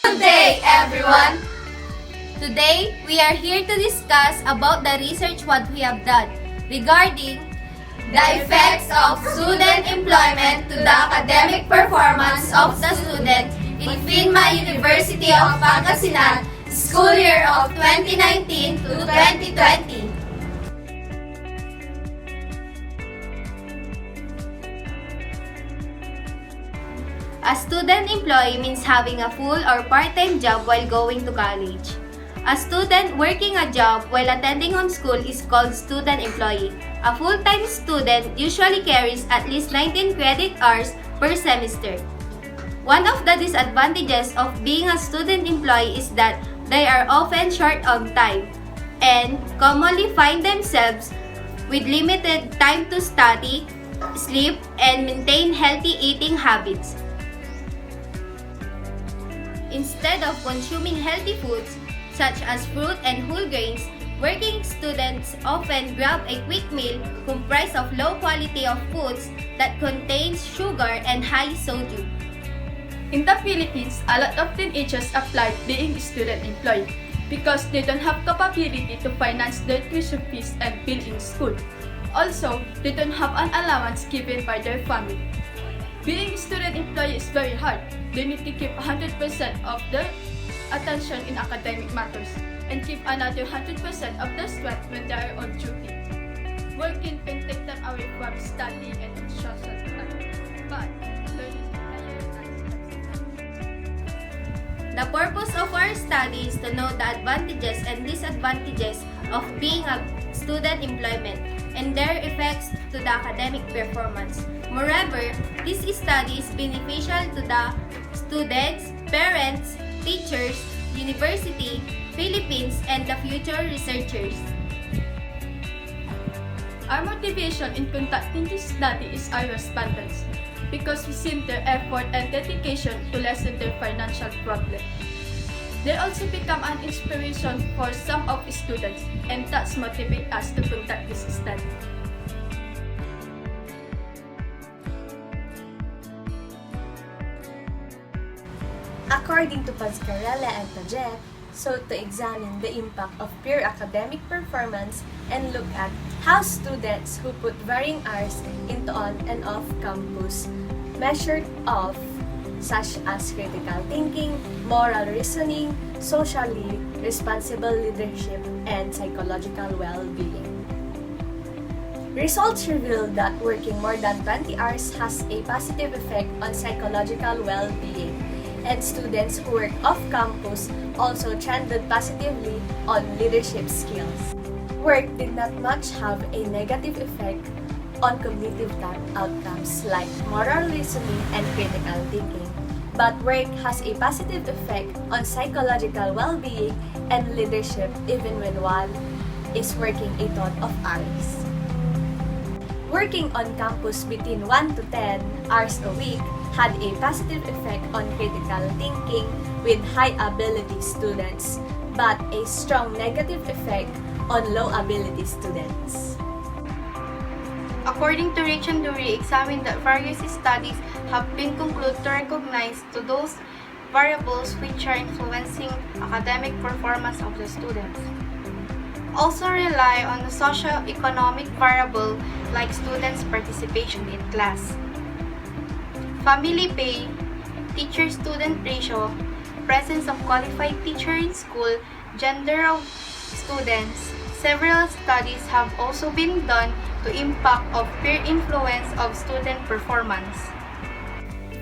Good day, everyone! Today, we are here to discuss about the research what we have done regarding the effects of student employment to the academic performance of the student in FINMA University of Pangasinan school year of 2019 to 2020. A student employee means having a full or part-time job while going to college. A student working a job while attending on school is called student employee. A full-time student usually carries at least 19 credit hours per semester. One of the disadvantages of being a student employee is that they are often short on time and commonly find themselves with limited time to study, sleep, and maintain healthy eating habits. Instead of consuming healthy foods such as fruit and whole grains, working students often grab a quick meal comprised of low quality of foods that contains sugar and high sodium. In the Philippines, a lot of teenagers apply being student employee because they don't have capability to finance their tuition fees and bill in school. Also, they don't have an allowance given by their family. Being student employee is very hard. They need to keep 100% of their attention in academic matters and keep another 100% of their strength when they are on duty. Working can take them away from studying and social life, but learning to prioritize. The purpose of our study is to know the advantages and disadvantages of being a student employment and their effects to the academic performance. Moreover, this study is beneficial to the students, parents, teachers, university, Philippines, and the future researchers. Our motivation in conducting this study is our respondents because we see their effort and dedication to lessen their financial problem. They also become an inspiration for some of the students and thus motivate us to conduct this study. According to Pascarella and Pajet, so to examine the impact of pure academic performance and look at how students who put varying hours into on and off campus measured of such as critical thinking, moral reasoning, socially responsible leadership, and psychological well-being. Results reveal that working more than 20 hours has a positive effect on psychological well-being, and students who work off-campus also trended positively on leadership skills. Work did not much have a negative effect on cognitive outcomes like moral reasoning and critical thinking, but work has a positive effect on psychological well-being and leadership even when one is working a ton of hours. Working on campus between 1 to 10 hours a week had a positive effect on critical thinking with high ability students, but a strong negative effect on low ability students. According to Rich and Dury, examined that various studies have been concluded to recognize to those variables which are influencing academic performance of the students. Also rely on the socio-economic variable like students' participation in class, family pay, teacher-student ratio, presence of qualified teacher in school, gender of students. Several studies have also been done to impact of peer influence of student performance.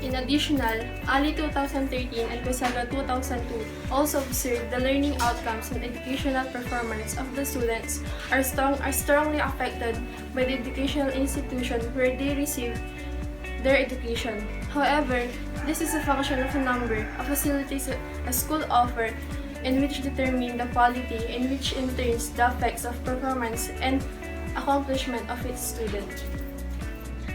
In addition, Ali 2013 and Cosella 2002 also observed the learning outcomes and educational performance of the students are strongly affected by the educational institution where they receive their education. However, this is a function of a number of facilities a school offers in which determine the quality and which in turns the effects of performance and accomplishment of its student.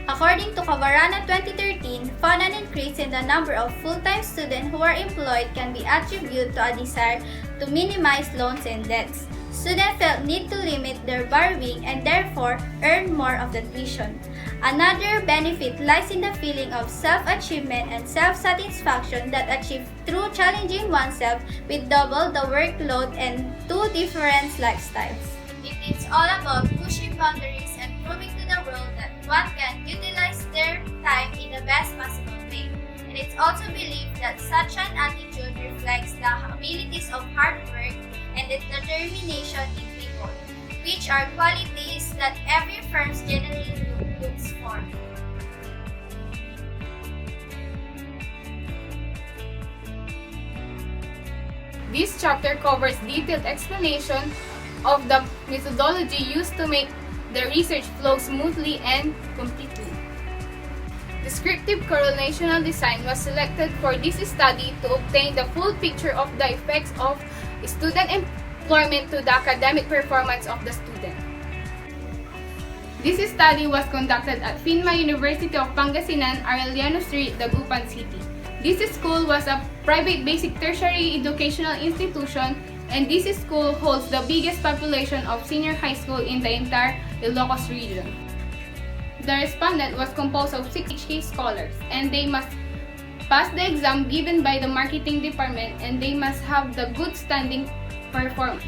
According to Cavarana 2013, found an increase in the number of full-time students who are employed can be attributed to a desire to minimize loans and debts. Students felt need to limit their borrowing and therefore earn more of the tuition. Another benefit lies in the feeling of self-achievement and self-satisfaction that achieved through challenging oneself with double the workload and two different lifestyles. It's all about pushing boundaries and proving to the world that one can utilize their time in the best possible way. And it's also believed that such an attitude reflects the abilities of hard work and the determination in people, which are qualities that every firm generally looks for. This chapter covers detailed explanation of the methodology used to make the research flow smoothly and completely. Descriptive correlational design was selected for this study to obtain the full picture of the effects of student employment to the academic performance of the student. This study was conducted at FINMA University of Pangasinan, Arellano Street, Dagupan City. This school was a private basic tertiary educational institution, and this school holds the biggest population of senior high school in the entire Ilocos region. The respondent was composed of 6 HK scholars, and they must pass the exam given by the marketing department, and they must have the good standing performance.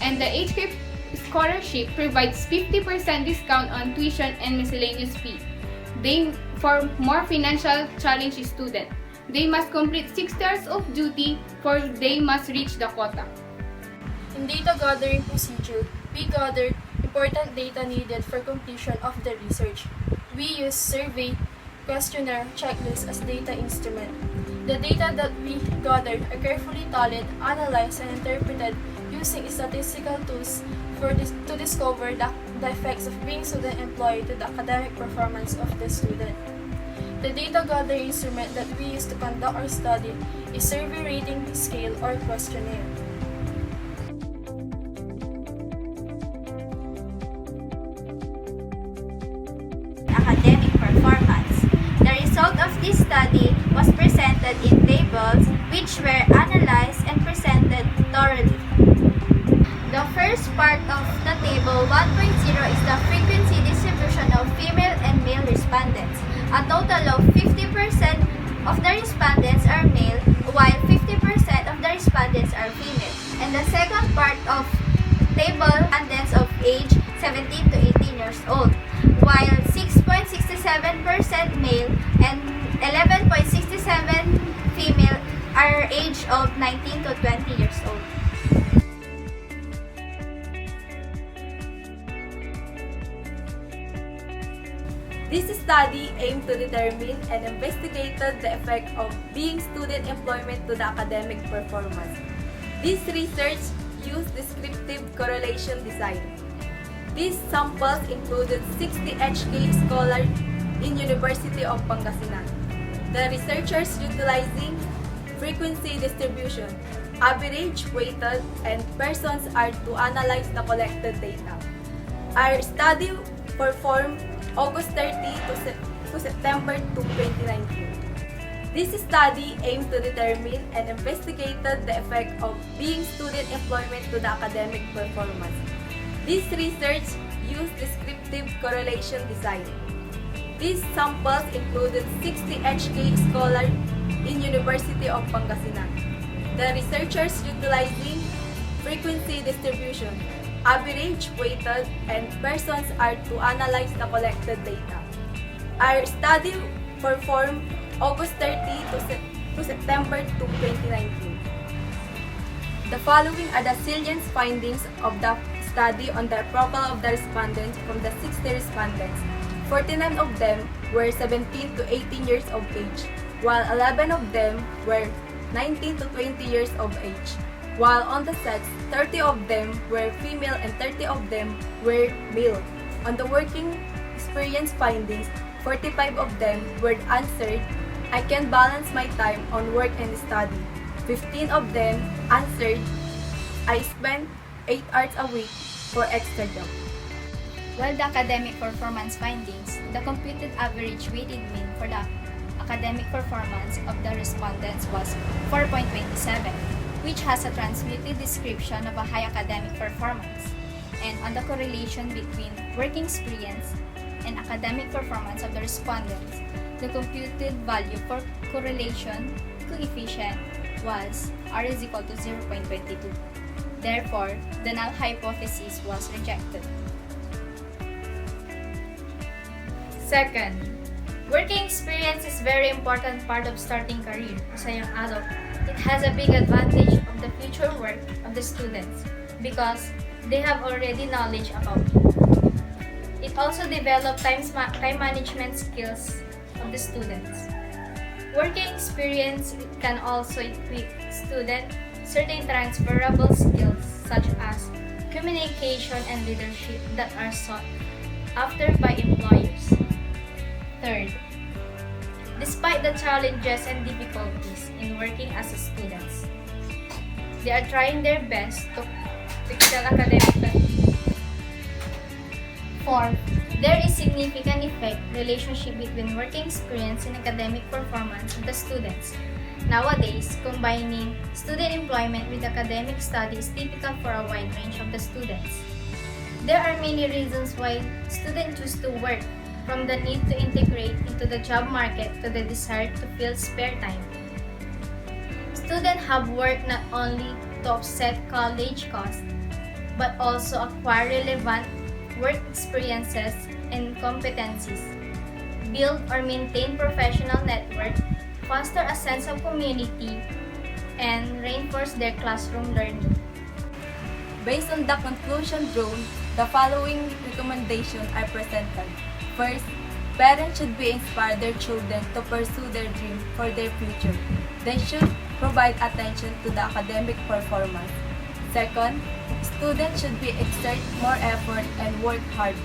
And the HK scholarship provides 50% discount on tuition and miscellaneous fee. For more financial challenged student, they must complete 6 hours of duty, for they must reach the quota. In data gathering procedure, we gathered important data needed for completion of the research. We use survey, questionnaire, checklist as data instrument. The data that we gathered are carefully tallied, analyzed, and interpreted using statistical tools to discover the effects of being student employee to the academic performance of the student. The data gathering instrument that we use to conduct our study is survey rating scale or questionnaire. Academic performance. The result of this study was presented in tables which were analyzed and presented thoroughly. The first part of the table 1.0 is the frequency distribution of female and male respondents. A total of 50% of the respondents are male, while 50% of the respondents are female. And the second part of table respondents of age 17 to 18 years old, while 6.67% male and 11.67 female are age of 19 to 20 years old. This study aimed to determine and investigated the effect of being student employment to the academic performance. This research used descriptive correlation design. These samples included 60 HK scholars in University of Pangasinan. The researchers utilizing frequency distribution, average, weighted, and persons are to analyze the collected data. Our study performed August 30 to September 2, 2019. This study aimed to determine and investigated the effect of being student employment to the academic performance. This research used descriptive correlation design. These samples included 60 HK scholars in University of Pangasinan. The researchers utilizing frequency distribution, average, weighted, and persons are to analyze the collected data. Our study performed August 30 to September 2, 2019. The following are the salient findings of the study on the profile of the respondents from the 60 respondents. 49 of them were 17 to 18 years of age, while 11 of them were 19 to 20 years of age. While on the sex, 30 of them were female and 30 of them were male. On the working experience findings, 45 of them were answered, "I can balance my time on work and study." 15 of them answered, "I spend 8 hours a week for extra job." While the academic performance findings, the computed average weighted mean for the academic performance of the respondents was 4.27, which has a transmitted description of a high academic performance. And on the correlation between working experience and academic performance of the respondents. The computed value for correlation coefficient was R is equal to 0.22. Therefore, the null hypothesis was rejected. Second, working experience is very important part of starting career as a young adult. It has a big advantage of the future work of the students because they have already knowledge about it. It also develops time management skills of the students. Working experience can also equip students certain transferable skills such as communication and leadership that are sought after by employers. Third, despite the challenges and difficulties in working as a students, they are trying their best to excel academically. Fourth, there is significant effect relationship between working experience and academic performance of the students. Nowadays, combining student employment with academic study is typical for a wide range of the students. There are many reasons why students choose to work, from the need to integrate into the job market to the desire to fill spare time. Students have worked not only to offset college costs, but also acquire relevant work experiences and competencies, build or maintain professional network, foster a sense of community, and reinforce their classroom learning. Based on the conclusion drawn, the following recommendations are presented. First, parents should be inspired their children to pursue their dream for their future. They should provide attention to the academic performance. Second, students should be exert more effort and work hard.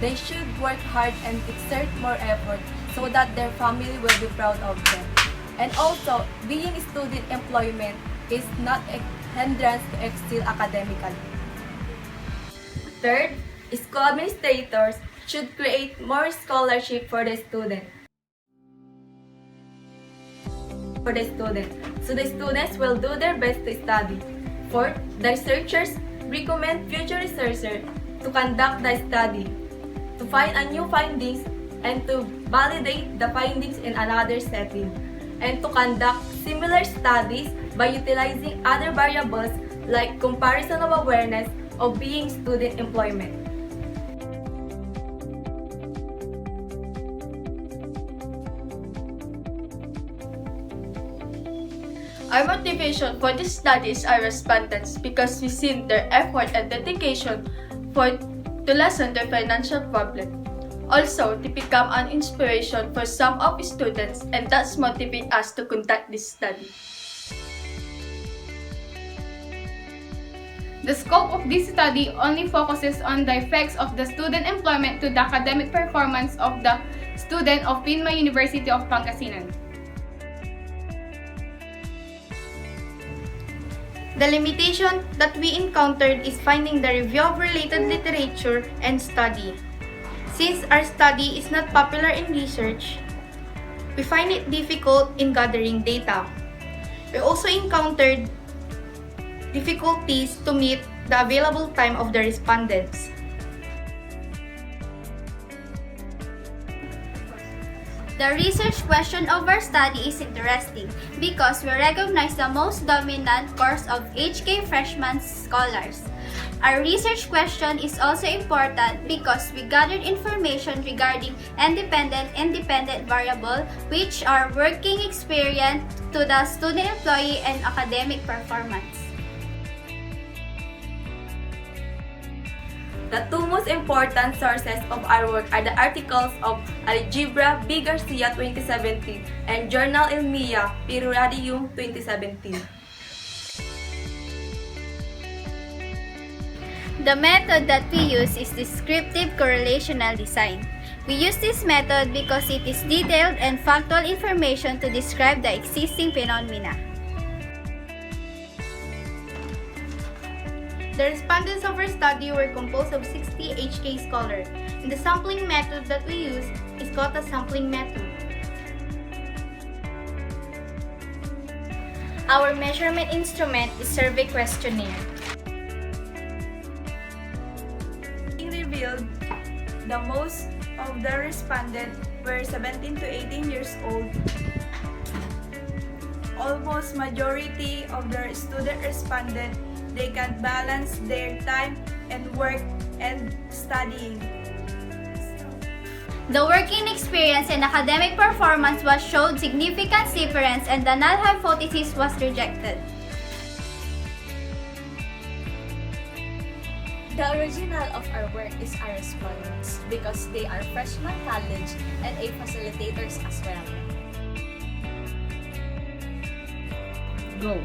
They should work hard and exert more effort so that their family will be proud of them. And also, being student employment is not a hindrance to excel academically. Third, school administrators should create more scholarship for the student. So the students will do their best to study. Fourth, the researchers recommend future researchers to conduct the study, to find a new findings, and to validate the findings in another setting, and to conduct similar studies by utilizing other variables like comparison of awareness of being student employment. Our motivation for these studies are respondents because we seen their effort and dedication to lessen their financial problem. Also, to become an inspiration for some of students, and that's motivate us to conduct this study. The scope of this study only focuses on the effects of the student employment to the academic performance of the student of Pinma University of Pangasinan. The limitation that we encountered is finding the review of related literature and study. Since our study is not popular in research, we find it difficult in gathering data. We also encountered difficulties to meet the available time of the respondents. The research question of our study is interesting because we recognize the most dominant course of HK freshman scholars. Our research question is also important because we gathered information regarding independent variable which are working experience to the student employee and academic performance. The two most important sources of our work are the articles of Algebra B. Garcia 2017 and Journal Ilmiah Periodium 2017. The method that we use is descriptive correlational design. We use this method because it is detailed and factual information to describe the existing phenomena. The respondents of our study were composed of 60 HK scholars, and the sampling method that we use is called the sampling method. Our measurement instrument is survey questionnaire. Being revealed, the most of of the respondents were 17 to 18 years old. Almost majority of the student respondent they can balance their time and work and studying. The working experience and academic performance was showed significant difference and the null hypothesis was rejected. The original of our work is our respondents because they are freshman college and a facilitators as well. Go.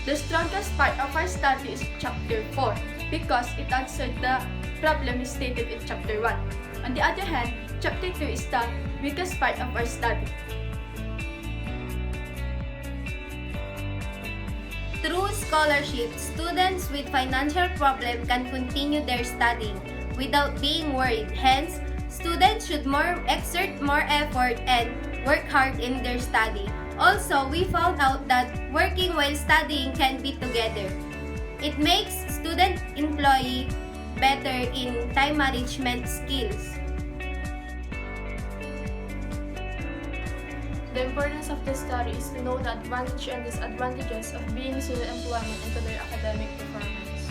The strongest part of our study is Chapter 4 because it answered the problem stated in Chapter 1. On the other hand, Chapter 2 is the weakest part of our study. Through scholarship, students with financial problem can continue their studying without being worried. Hence, students should exert more effort and work hard in their study. Also, we found out that working while studying can be together. It makes student-employee better in time management skills. The importance of this study is to know the advantages and disadvantages of being student employment into their academic performance.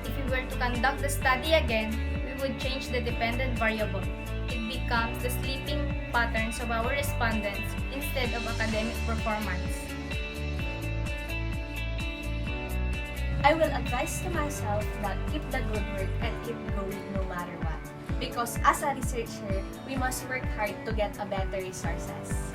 If we were to conduct the study again, we would change the dependent variable. It becomes the sleeping patterns of our respondents instead of academic performance. I will advise to myself that keep the good work and keep going no matter what. Because as a researcher, we must work hard to get a better resources.